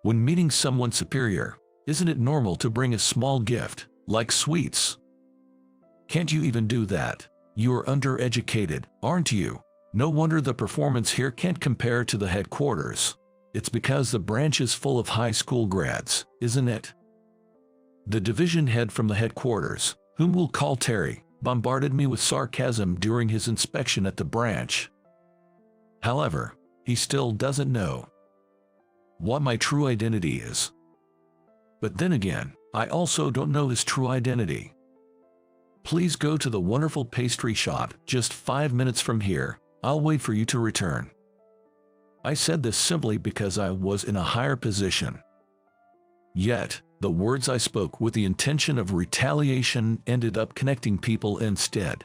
When meeting someone superior, isn't it normal to bring a small gift, like sweets? Can't you even do that? You're undereducated, aren't you? No wonder the performance here can't compare to the headquarters. It's because the branch is full of high school grads, isn't it? The division head from the headquarters, whom we'll call Terry, bombarded me with sarcasm during his inspection at the branch. However, he still doesn't know what my true identity is. But then again, I also don't know his true identity. Please go to the wonderful pastry shop just 5 minutes from here. I'll wait for you to return. I said this simply because I was in a higher position. Yet, the words I spoke with the intention of retaliation ended up connecting people instead.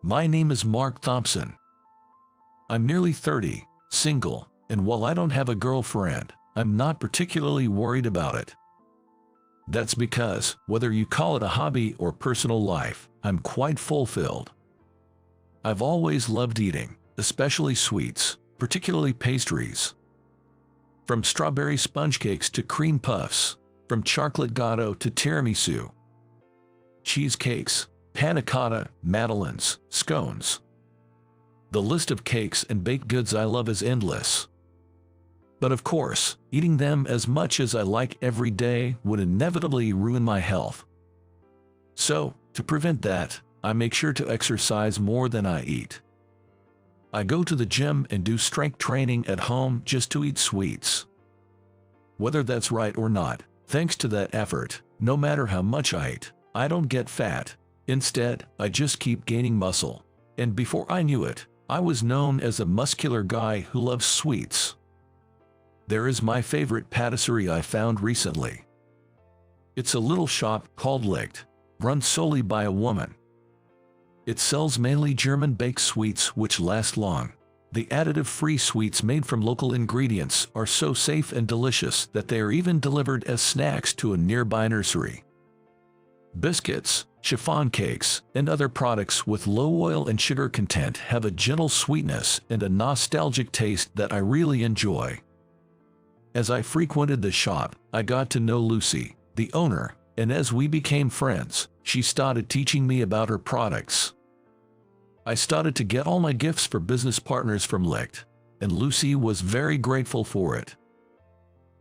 My name is Mark Thompson. I'm nearly 30, single, and while I don't have a girlfriend, I'm not particularly worried about it. That's because, whether you call it a hobby or personal life, I'm quite fulfilled. I've always loved eating, especially sweets, particularly pastries. From strawberry sponge cakes to cream puffs, from chocolate gateau to tiramisu, cheesecakes, panna cotta, madeleines, scones. The list of cakes and baked goods I love is endless. But of course, eating them as much as I like every day would inevitably ruin my health. So, to prevent that, I make sure to exercise more than I eat. I go to the gym and do strength training at home just to eat sweets. Whether that's right or not, thanks to that effort, no matter how much I eat, I don't get fat. Instead, I just keep gaining muscle. And before I knew it, I was known as a muscular guy who loves sweets. There is my favorite patisserie I found recently. It's a little shop called Licht, run solely by a woman. It sells mainly German baked sweets which last long. The additive-free sweets made from local ingredients are so safe and delicious that they are even delivered as snacks to a nearby nursery. Biscuits, chiffon cakes, and other products with low oil and sugar content have a gentle sweetness and a nostalgic taste that I really enjoy. As I frequented the shop, I got to know Lucy, the owner, and as we became friends, she started teaching me about her products. I started to get all my gifts for business partners from Licht, and Lucy was very grateful for it.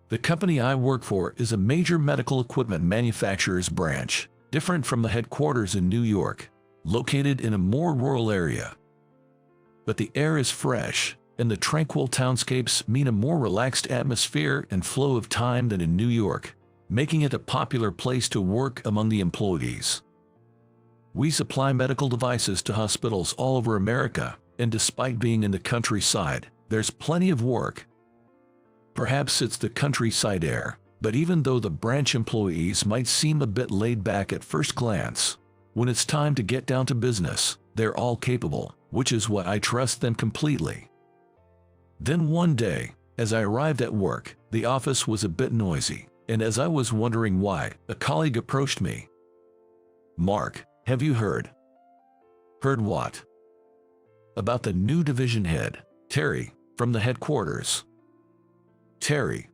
The company I work for is a major medical equipment manufacturer's branch, different from the headquarters in New York, located in a more rural area. But the air is fresh, and the tranquil townscapes mean a more relaxed atmosphere and flow of time than in New York, making it a popular place to work among the employees. We supply medical devices to hospitals all over America, and despite being in the countryside, there's plenty of work. Perhaps it's the countryside air, but even though the branch employees might seem a bit laid back at first glance, when it's time to get down to business, they're all capable, which is why I trust them completely. Then one day, as I arrived at work, the office was a bit noisy, and as I was wondering why, a colleague approached me. "Mark, have you heard?" "Heard what?" "About the new division head, Terry, from the headquarters." "Terry?"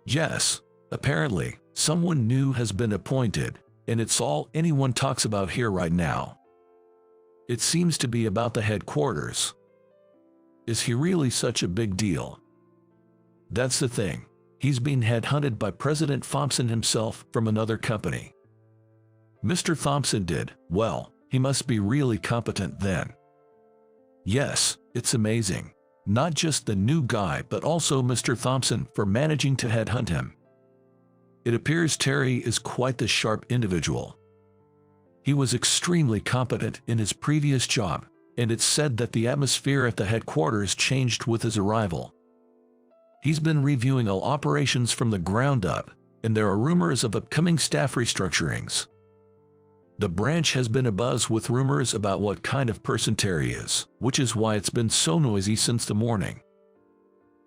"Yes, apparently, someone new has been appointed, and it's all anyone talks about here right now. It seems to be about the headquarters." "Is he really such a big deal?" "That's the thing. He's been headhunted by President Thompson himself from another company." "Mr. Thompson did? Well, he must be really competent then." "Yes, it's amazing. Not just the new guy but also Mr. Thompson for managing to headhunt him. It appears Terry is quite the sharp individual. He was extremely competent in his previous job, and it's said that the atmosphere at the headquarters changed with his arrival. He's been reviewing all operations from the ground up, and there are rumors of upcoming staff restructurings. The branch has been abuzz with rumors about what kind of person Terry is, which is why it's been so noisy since the morning.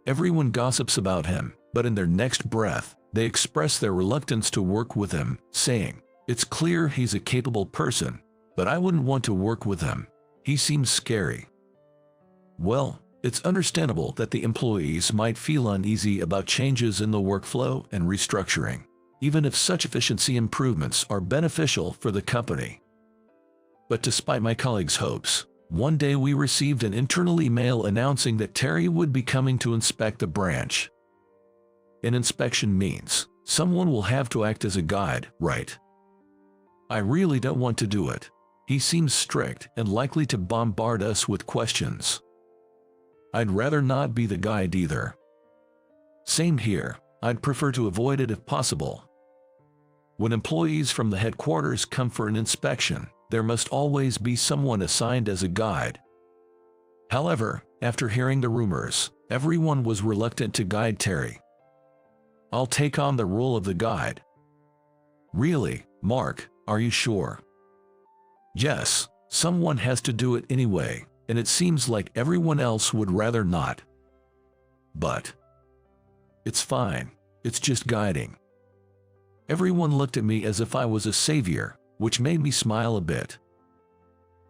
Everyone gossips about him, but in their next breath, they express their reluctance to work with him, saying, "It's clear he's a capable person, but I wouldn't want to work with him. He seems scary." Well, It's understandable that the employees might feel uneasy about changes in the workflow and restructuring, even if such efficiency improvements are beneficial for the company. But despite my colleagues' hopes, one day we received an internal email announcing that Terry would be coming to inspect the branch. An inspection means someone will have to act as a guide, right? I really don't want to do it. He seems strict and likely to bombard us with questions. I'd rather not be the guide either. Same here, I'd prefer to avoid it if possible. When employees from the headquarters come for an inspection, there must always be someone assigned as a guide. However, after hearing the rumors, everyone was reluctant to guide Terry. I'll take on the role of the guide. Really, Mark, are you sure? Yes, someone has to do it anyway, and it seems like everyone else would rather not. But it's fine, it's just guiding. Everyone looked at me as if I was a savior, which made me smile a bit.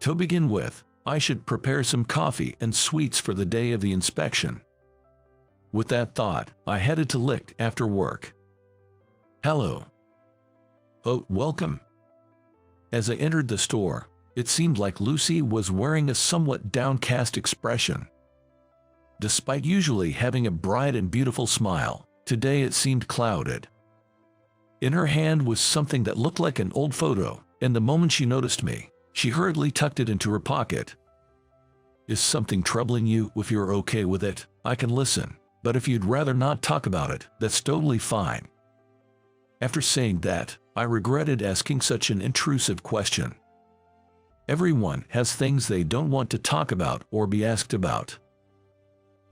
To begin with, I should prepare some coffee and sweets for the day of the inspection. With that thought, I headed to Licht after work. Hello. Oh, welcome. As I entered the store, it seemed like Lucy was wearing a somewhat downcast expression. Despite usually having a bright and beautiful smile, today it seemed clouded. In her hand was something that looked like an old photo, and the moment she noticed me, she hurriedly tucked it into her pocket. Is something troubling you? If you're okay with it, I can listen, but if you'd rather not talk about it, that's totally fine. After saying that, I regretted asking such an intrusive question. Everyone has things they don't want to talk about or be asked about.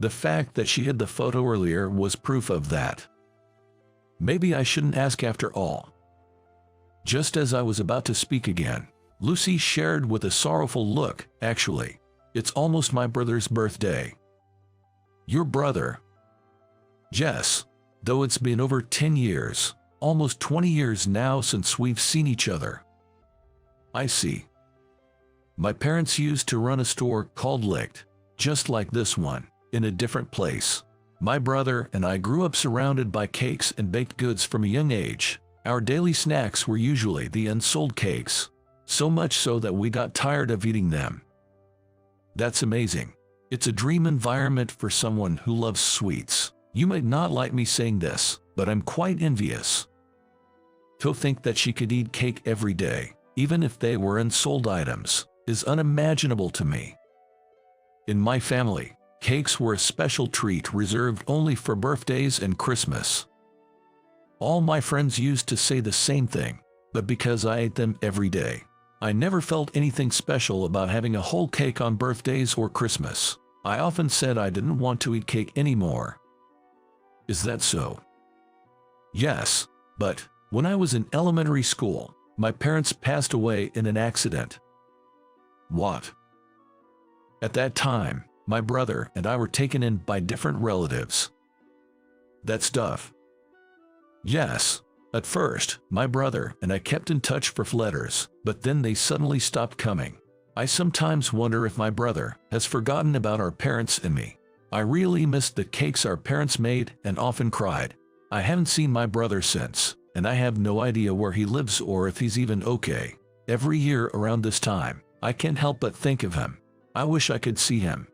The fact that she had the photo earlier was proof of that. Maybe I shouldn't ask after all. Just as I was about to speak again, Lucy shared with a sorrowful look, actually, it's almost my brother's birthday. Your brother? Yes, though it's been over 10 years, almost 20 years now since we've seen each other. I see. My parents used to run a store called Licht, just like this one, in a different place. My brother and I grew up surrounded by cakes and baked goods from a young age. Our daily snacks were usually the unsold cakes, so much so that we got tired of eating them. That's amazing. It's a dream environment for someone who loves sweets. You might not like me saying this, but I'm quite envious. To think that she could eat cake every day, even if they were unsold items, is unimaginable to me. In my family, cakes were a special treat reserved only for birthdays and Christmas. All my friends used to say the same thing, but because I ate them every day, I never felt anything special about having a whole cake on birthdays or Christmas. I often said I didn't want to eat cake anymore. Is that so? Yes, but when I was in elementary school, my parents passed away in an accident. What? At that time, my brother and I were taken in by different relatives. That stuff. Yes, at first, my brother and I kept in touch for letters, but then they suddenly stopped coming. I sometimes wonder if my brother has forgotten about our parents and me. I really missed the cakes our parents made and often cried. I haven't seen my brother since, and I have no idea where he lives or if he's even okay. Every year around this time, I can't help but think of him. I wish I could see him.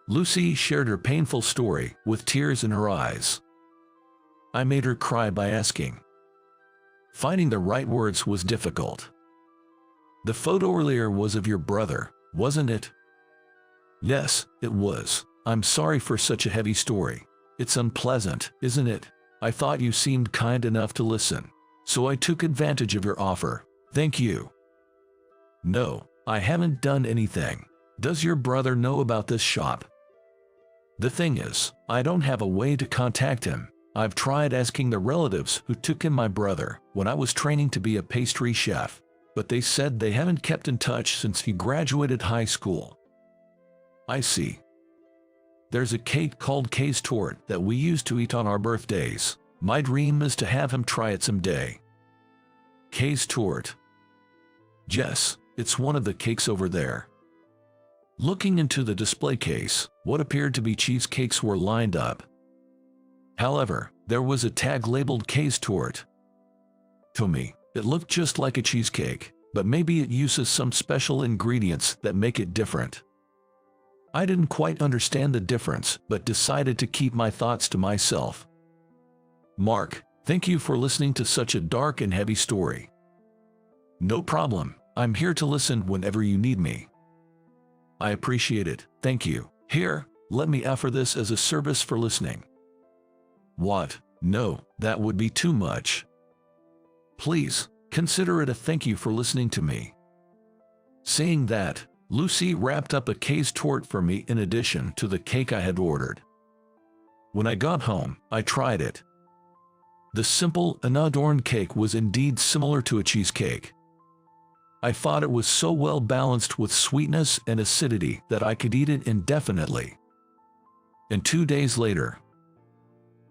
Lucy shared her painful story with tears in her eyes. I made her cry by asking. Finding the right words was difficult. The photo earlier was of your brother, wasn't it? Yes, it was. I'm sorry for such a heavy story. It's unpleasant, isn't it? I thought you seemed kind enough to listen, so I took advantage of your offer. Thank you. No, I haven't done anything. Does your brother know about this shop? The thing is, I don't have a way to contact him. I've tried asking the relatives who took in my brother when I was training to be a pastry chef, but they said they haven't kept in touch since he graduated high school. I see. There's a cake called Kay's Tort that we used to eat on our birthdays. My dream is to have him try it someday. Kay's Tort. Yes, it's one of the cakes over there. Looking into the display case, what appeared to be cheesecakes were lined up. However, there was a tag labeled K's Tort. To me, it looked just like a cheesecake, but maybe it uses some special ingredients that make it different. I didn't quite understand the difference, but decided to keep my thoughts to myself. Mark, thank you for listening to such a dark and heavy story. No problem, I'm here to listen whenever you need me. I appreciate it, thank you. Here, let me offer this as a service for listening. What? No, that would be too much. Please, consider it a thank you for listening to me. Saying that, Lucy wrapped up a K's Tort for me in addition to the cake I had ordered. When I got home, I tried it. The simple, unadorned cake was indeed similar to a cheesecake. I thought it was so well balanced with sweetness and acidity that I could eat it indefinitely. And 2 days later.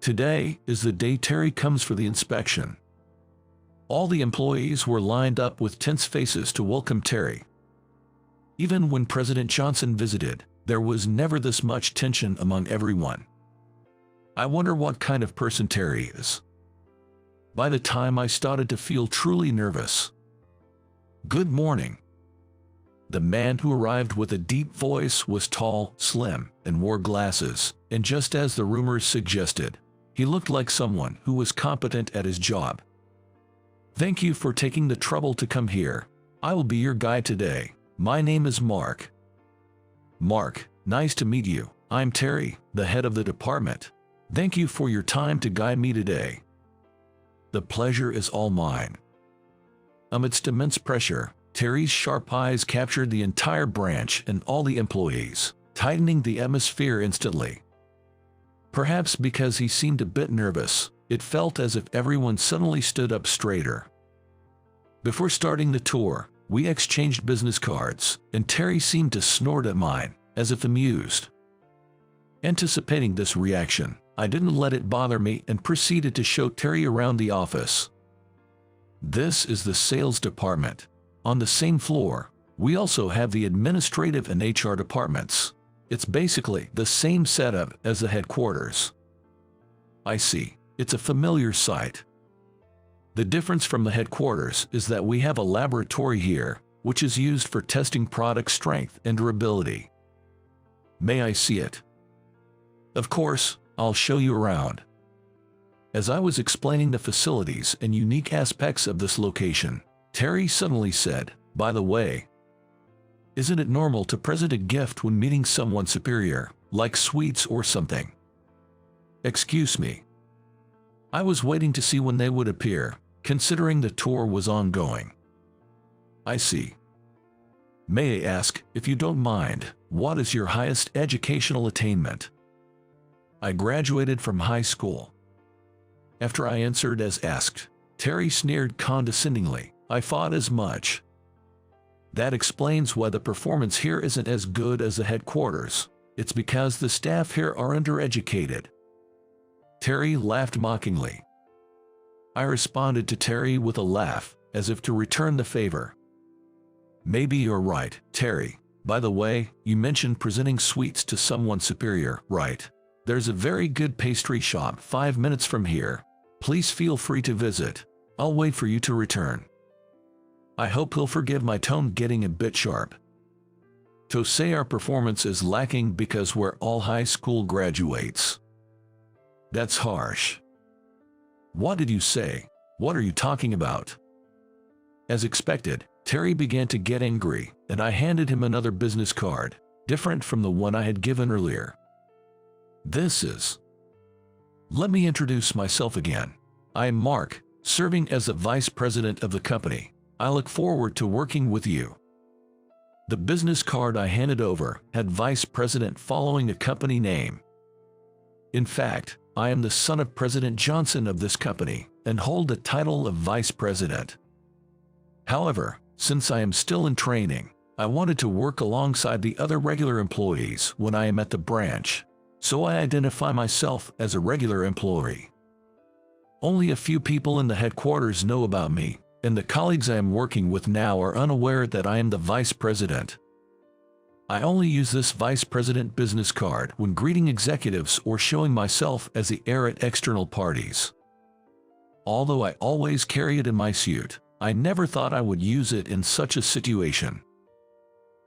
Today is the day Terry comes for the inspection. All the employees were lined up with tense faces to welcome Terry. Even when President Johnson visited, there was never this much tension among everyone. I wonder what kind of person Terry is. By the time I started to feel truly nervous. Good morning. The man who arrived with a deep voice was tall, slim, and wore glasses, and just as the rumors suggested, he looked like someone who was competent at his job. Thank you for taking the trouble to come here. I will be your guide today. My name is Mark. Mark, nice to meet you. I'm Terry, the head of the department. Thank you for your time to guide me today. The pleasure is all mine. Amidst immense pressure, Terry's sharp eyes captured the entire branch and all the employees, tightening the atmosphere instantly. Perhaps because he seemed a bit nervous, it felt as if everyone suddenly stood up straighter. Before starting the tour, we exchanged business cards, and Terry seemed to snort at mine, as if amused. Anticipating this reaction, I didn't let it bother me and proceeded to show Terry around the office. This is the sales department. On the same floor, we also have the administrative and HR departments. It's basically the same setup as the headquarters. I see, it's a familiar sight. The difference from the headquarters is that we have a laboratory here, which is used for testing product strength and durability. May I see it? Of course, I'll show you around. As I was explaining the facilities and unique aspects of this location, Terry suddenly said, by the way, isn't it normal to present a gift when meeting someone superior, like sweets or something? Excuse me. I was waiting to see when they would appear, considering the tour was ongoing. I see. May I ask, if you don't mind, what is your highest educational attainment? I graduated from high school. After I answered as asked, Terry sneered condescendingly. I thought as much. That explains why the performance here isn't as good as the headquarters. It's because the staff here are undereducated. Terry laughed mockingly. I responded to Terry with a laugh, as if to return the favor. Maybe you're right, Terry. By the way, you mentioned presenting sweets to someone superior, right? There's a very good pastry shop 5 minutes from here. Please feel free to visit. I'll wait for you to return. I hope he'll forgive my tone getting a bit sharp. To say our performance is lacking because we're all high school graduates. That's harsh. What did you say? What are you talking about? As expected, Terry began to get angry, and I handed him another business card, different from the one I had given earlier. This is... Let me introduce myself again. I am Mark, serving as the vice president of the company. I look forward to working with you. The business card I handed over had vice president following a company name. In fact, I am the son of President Johnson of this company and hold the title of vice president. However, since I am still in training, I wanted to work alongside the other regular employees when I am at the branch, so I identify myself as a regular employee. Only a few people in the headquarters know about me, and the colleagues I am working with now are unaware that I am the vice president. I only use this vice president business card when greeting executives or showing myself as the heir at external parties. Although I always carry it in my suit, I never thought I would use it in such a situation.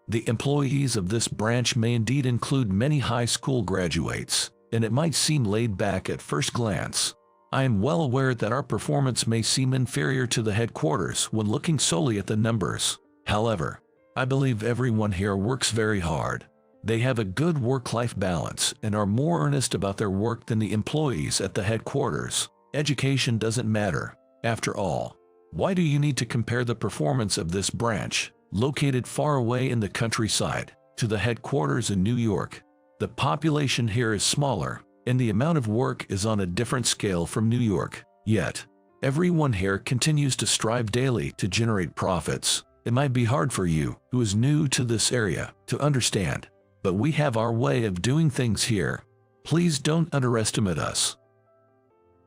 The employees of this branch may indeed include many high school graduates, and it might seem laid back at first glance. I am well aware that our performance may seem inferior to the headquarters when looking solely at the numbers. However, I believe everyone here works very hard. They have a good work-life balance and are more earnest about their work than the employees at the headquarters. Education doesn't matter. After all, why do you need to compare the performance of this branch, located far away in the countryside, to the headquarters in New York? The population here is smaller, and the amount of work is on a different scale from New York. Yet, everyone here continues to strive daily to generate profits. It might be hard for you, who is new to this area, to understand, but we have our way of doing things here. Please don't underestimate us.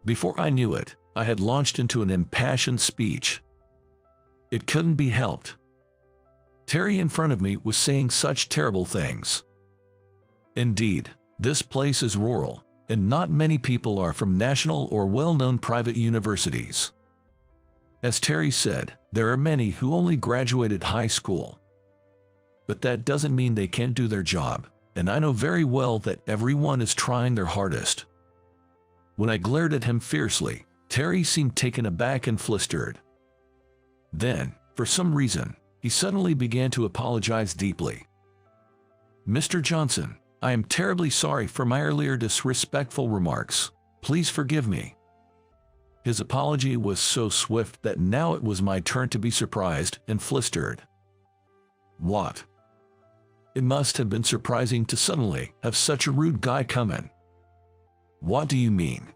Before I knew it, I had launched into an impassioned speech. It couldn't be helped. Terry in front of me was saying such terrible things. Indeed, this place is rural, and not many people are from national or well-known private universities. As Terry said, there are many who only graduated high school. But that doesn't mean they can't do their job, and I know very well that everyone is trying their hardest. When I glared at him fiercely, Terry seemed taken aback and flustered. Then, for some reason, he suddenly began to apologize deeply. "Mr. Johnson, I am terribly sorry for my earlier disrespectful remarks. Please forgive me." His apology was so swift that now it was my turn to be surprised and flustered. What? It must have been surprising to suddenly have such a rude guy come in. "What do you mean?"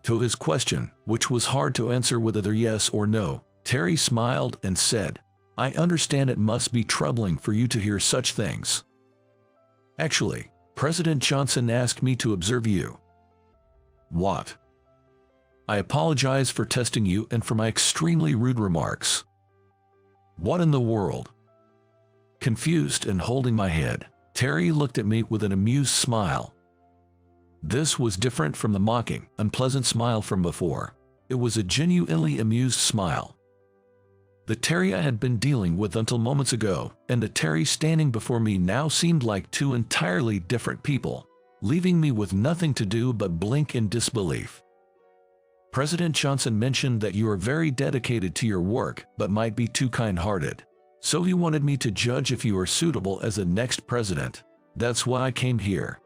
To his question, which was hard to answer with either yes or no, Terry smiled and said, "I understand it must be troubling for you to hear such things. Actually, President Johnson asked me to observe you." "What?" "I apologize for testing you and for my extremely rude remarks." "What in the world?" Confused and holding my head, Terry looked at me with an amused smile. This was different from the mocking, unpleasant smile from before. It was a genuinely amused smile. The Terry I had been dealing with until moments ago, and the Terry standing before me now seemed like two entirely different people, leaving me with nothing to do but blink in disbelief. "President Johnson mentioned that you are very dedicated to your work but might be too kind-hearted. So he wanted me to judge if you are suitable as the next president. That's why I came here."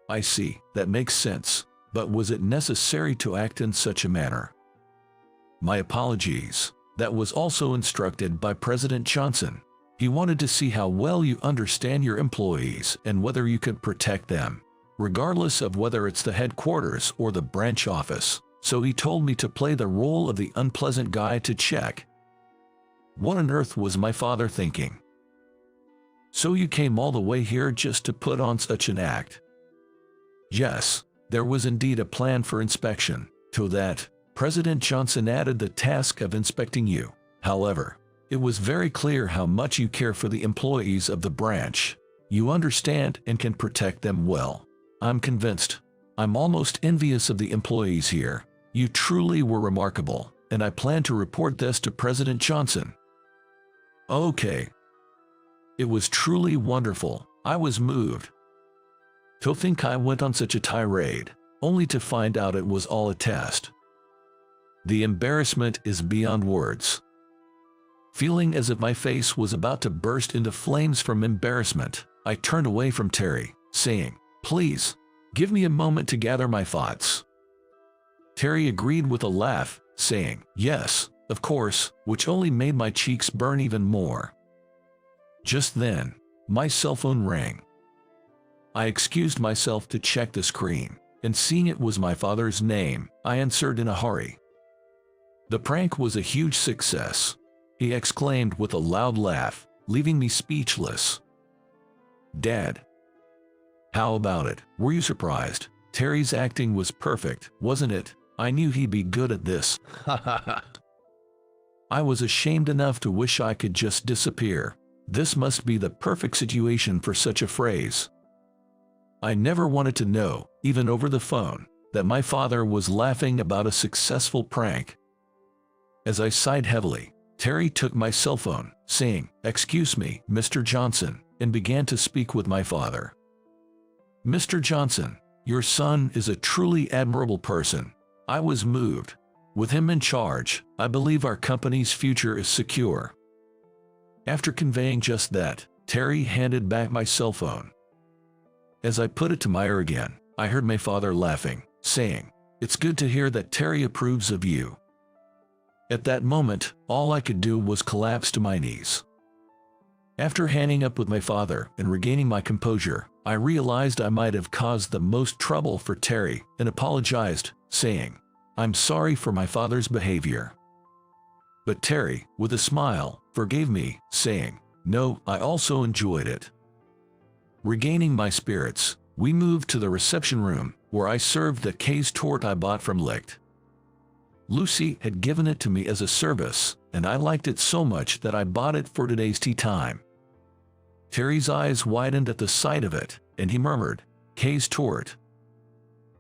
"I see, that makes sense, but was it necessary to act in such a manner?" "My apologies. That was also instructed by President Johnson. He wanted to see how well you understand your employees and whether you could protect them, regardless of whether it's the headquarters or the branch office. So he told me to play the role of the unpleasant guy to check." What on earth was my father thinking? "So you came all the way here just to put on such an act?" "Yes, there was indeed a plan for inspection. To that, President Johnson added the task of inspecting you. However, it was very clear how much you care for the employees of the branch. You understand and can protect them well. I'm convinced. I'm almost envious of the employees here. You truly were remarkable, and I plan to report this to President Johnson." "Okay." It was truly wonderful. I was moved. To think I went on such a tirade, only to find out it was all a test. The embarrassment is beyond words. Feeling as if my face was about to burst into flames from embarrassment, I turned away from Terry, saying, "Please, give me a moment to gather my thoughts." Terry agreed with a laugh, saying, "Yes, of course," which only made my cheeks burn even more. Just then, my cell phone rang. I excused myself to check the screen, and seeing it was my father's name, I answered in a hurry. The prank was a huge success, he exclaimed with a loud laugh, leaving me speechless. "Dad, how about it? Were you surprised? Terry's acting was perfect, wasn't it? I knew he'd be good at this." Ha ha ha. I was ashamed enough to wish I could just disappear. This must be the perfect situation for such a phrase. I never wanted to know, even over the phone, that my father was laughing about a successful prank. As I sighed heavily, Terry took my cell phone, saying, "Excuse me, Mr. Johnson," and began to speak with my father. "Mr. Johnson, your son is a truly admirable person." I was moved. With him in charge, I believe our company's future is secure. After conveying just that, Terry handed back my cell phone. As I put it to my ear again, I heard my father laughing, saying, "It's good to hear that Terry approves of you." At that moment, all I could do was collapse to my knees. After hanging up with my father and regaining my composure, I realized I might have caused the most trouble for Terry and apologized, saying, "I'm sorry for my father's behavior." But Terry, with a smile, forgave me, saying, "No, I also enjoyed it." Regaining my spirits, we moved to the reception room, where I served the case tort I bought from Licht. Lucy had given it to me as a service, and I liked it so much that I bought it for today's tea time. Terry's eyes widened at the sight of it, and he murmured, "Case tort."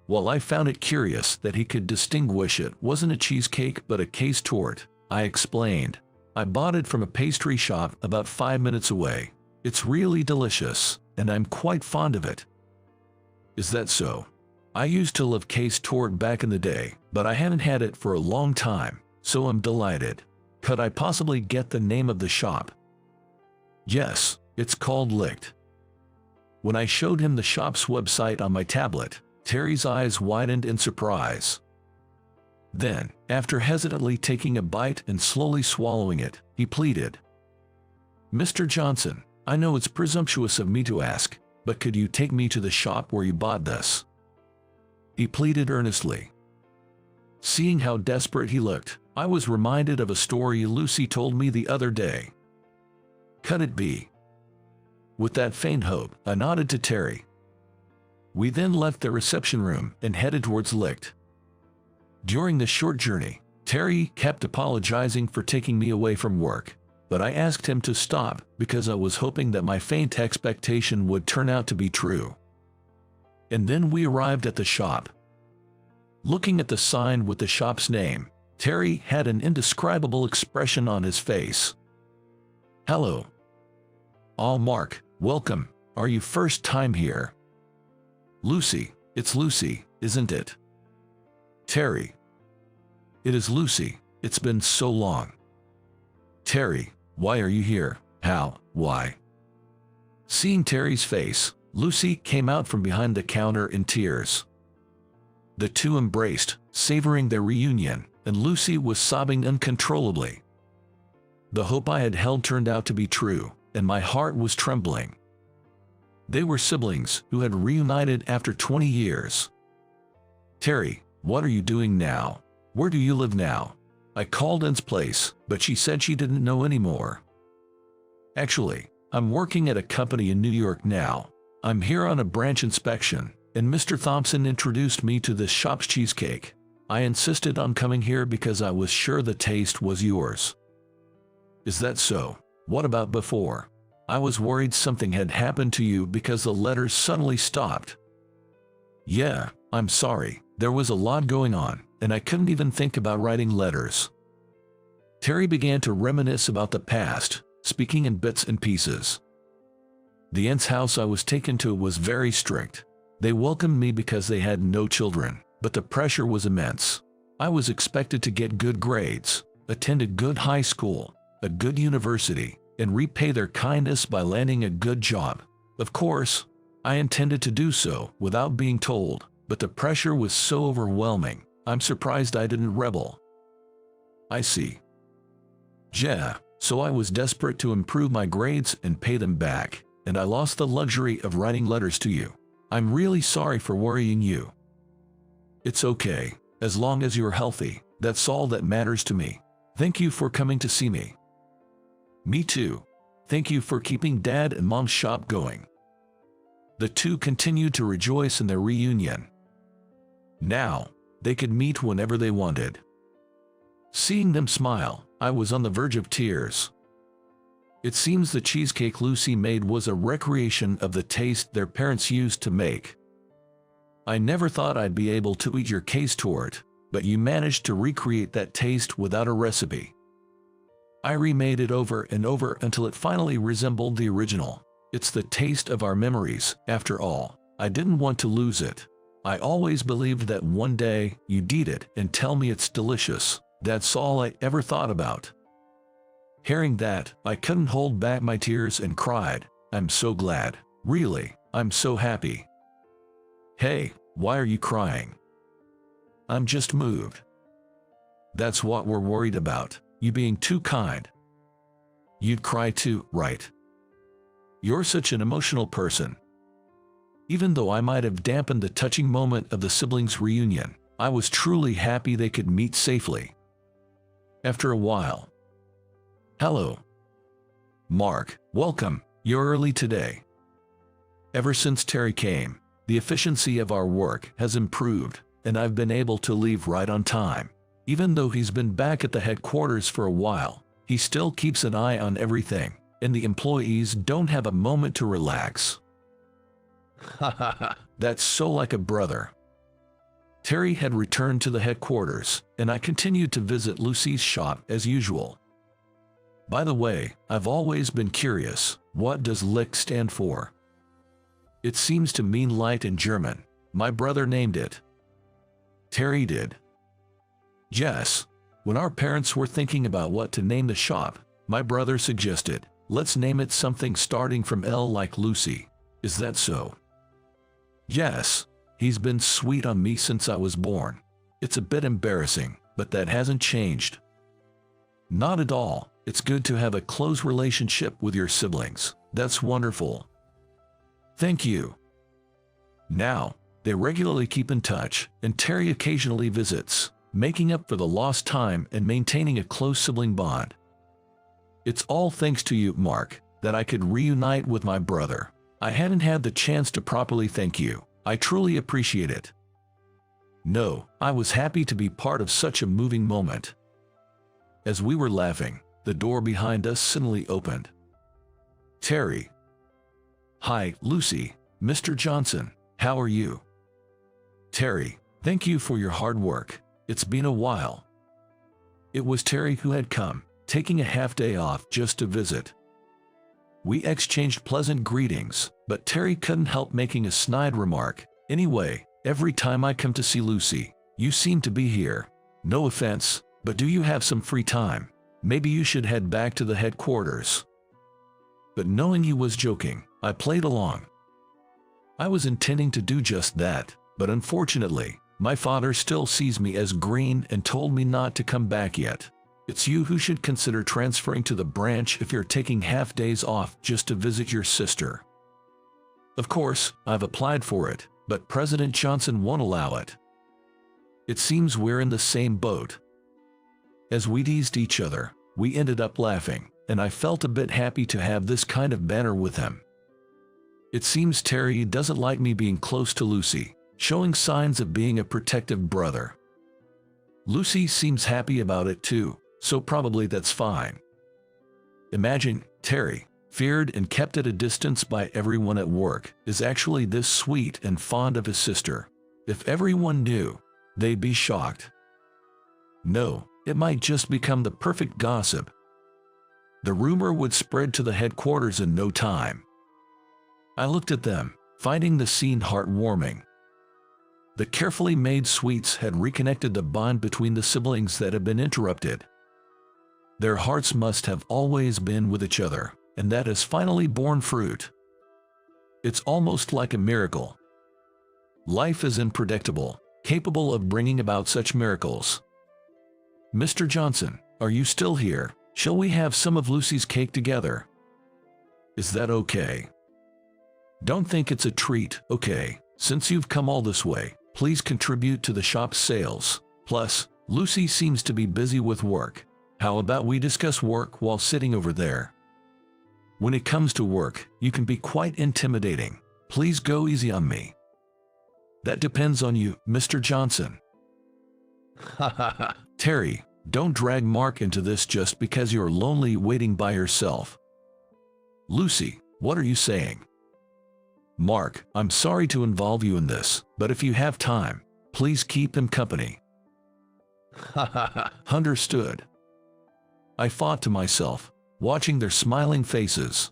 While I found it curious that he could distinguish it wasn't a cheesecake but a case tort, I explained, "I bought it from a pastry shop about 5 minutes away. It's really delicious, and I'm quite fond of it." "Is that so? I used to love case tort back in the day, but I hadn't had it for a long time, so I'm delighted. Could I possibly get the name of the shop?" "Yes, it's called Licht." When I showed him the shop's website on my tablet, Terry's eyes widened in surprise. Then, after hesitantly taking a bite and slowly swallowing it, he pleaded, "Mr. Johnson, I know it's presumptuous of me to ask, but could you take me to the shop where you bought this?" He pleaded earnestly. Seeing how desperate he looked, I was reminded of a story Lucy told me the other day. Could it be? With that faint hope, I nodded to Terry. We then left the reception room and headed towards Licht. During the short journey, Terry kept apologizing for taking me away from work, but I asked him to stop because I was hoping that my faint expectation would turn out to be true. And then we arrived at the shop. Looking at the sign with the shop's name, Terry had an indescribable expression on his face. "Hello." "Oh, Mark, welcome. Are you first time here?" "Lucy, it's Lucy, isn't it?" "Terry." "It is Lucy, it's been so long." "Terry, why are you here? How, why?" Seeing Terry's face, Lucy came out from behind the counter in tears. The two embraced, savoring their reunion, and Lucy was sobbing uncontrollably. The hope I had held turned out to be true, and my heart was trembling. They were siblings who had reunited after 20 years. "Terry, what are you doing now? Where do you live now?" I called Ann's place, but she said she didn't know anymore. "Actually, I'm working at a company in New York now. I'm here on a branch inspection, and Mr. Thompson introduced me to this shop's cheesecake. I insisted on coming here because I was sure the taste was yours." "Is that so? What about before? I was worried something had happened to you because the letters suddenly stopped." "Yeah, I'm sorry. There was a lot going on, and I couldn't even think about writing letters." Terry began to reminisce about the past, speaking in bits and pieces. "The aunt's house I was taken to was very strict. They welcomed me because they had no children, but the pressure was immense. I was expected to get good grades, attend a good high school, a good university, and repay their kindness by landing a good job. Of course, I intended to do so without being told, but the pressure was so overwhelming, I'm surprised I didn't rebel." "I see. Yeah, so I was desperate to improve my grades and pay them back, and I lost the luxury of writing letters to you. I'm really sorry for worrying you." "It's okay, as long as you're healthy, that's all that matters to me. Thank you for coming to see me." "Me too. Thank you for keeping Dad and Mom's shop going." The two continued to rejoice in their reunion. Now, they could meet whenever they wanted. Seeing them smile, I was on the verge of tears. It seems the cheesecake Lucy made was a recreation of the taste their parents used to make. I never thought I'd be able to eat your case tort, but you managed to recreate that taste without a recipe. I remade it over and over until it finally resembled the original. It's the taste of our memories, after all. I didn't want to lose it. I always believed that one day you'd eat it and tell me it's delicious. That's all I ever thought about. Hearing that, I couldn't hold back my tears and cried. I'm so glad. Really, I'm so happy. Hey, why are you crying? I'm just moved. That's what we're worried about, you being too kind. You'd cry too, right? You're such an emotional person. Even though I might have dampened the touching moment of the siblings' reunion, I was truly happy they could meet safely. After a while. Hello. Mark, welcome. You're early today. Ever since Terry came, the efficiency of our work has improved, and I've been able to leave right on time. Even though he's been back at the headquarters for a while, he still keeps an eye on everything, and the employees don't have a moment to relax. That's so like a brother. Terry had returned to the headquarters, and I continued to visit Lucy's shop as usual. By the way, I've always been curious, what does Licht stand for? It seems to mean light in German. My brother named it. Terry did. Yes. When our parents were thinking about what to name the shop, my brother suggested, let's name it something starting from L like Lucy. Is that so? Yes. He's been sweet on me since I was born. It's a bit embarrassing, but that hasn't changed. Not at all. It's good to have a close relationship with your siblings. That's wonderful. Thank you. Now, they regularly keep in touch, and Terry occasionally visits, making up for the lost time and maintaining a close sibling bond. It's all thanks to you, Mark, that I could reunite with my brother. I hadn't had the chance to properly thank you. I truly appreciate it. No, I was happy to be part of such a moving moment. As we were laughing, the door behind us suddenly opened. Terry. Hi, Lucy. Mr. Johnson, how are you? Terry, thank you for your hard work. It's been a while. It was Terry who had come, taking a half-day off just to visit. We exchanged pleasant greetings, but Terry couldn't help making a snide remark. Anyway, every time I come to see Lucy, you seem to be here. No offense, but do you have some free time? Maybe you should head back to the headquarters. But knowing he was joking, I played along. I was intending to do just that, but unfortunately, my father still sees me as green and told me not to come back yet. It's you who should consider transferring to the branch if you're taking half days off just to visit your sister. Of course, I've applied for it, but President Johnson won't allow it. It seems we're in the same boat. As we teased each other, we ended up laughing, and I felt a bit happy to have this kind of banter with him. It seems Terry doesn't like me being close to Lucy, showing signs of being a protective brother. Lucy seems happy about it too, so probably that's fine. Imagine, Terry, feared and kept at a distance by everyone at work, is actually this sweet and fond of his sister. If everyone knew, they'd be shocked. No, it might just become the perfect gossip. The rumor would spread to the headquarters in no time. I looked at them, finding the scene heartwarming. The carefully made sweets had reconnected the bond between the siblings that had been interrupted. Their hearts must have always been with each other, and that has finally borne fruit. It's almost like a miracle. Life is unpredictable, capable of bringing about such miracles. Mr. Johnson, are you still here? Shall we have some of Lucy's cake together? Is that okay? Don't think it's a treat, okay? Since you've come all this way, please contribute to the shop's sales. Plus, Lucy seems to be busy with work. How about we discuss work while sitting over there? When it comes to work, you can be quite intimidating. Please go easy on me. That depends on you, Mr. Johnson. Terry, don't drag Mark into this just because you're lonely waiting by yourself. Lucy, what are you saying? Mark, I'm sorry to involve you in this, but if you have time, please keep him company. Ha ha ha. Understood. I thought to myself, watching their smiling faces,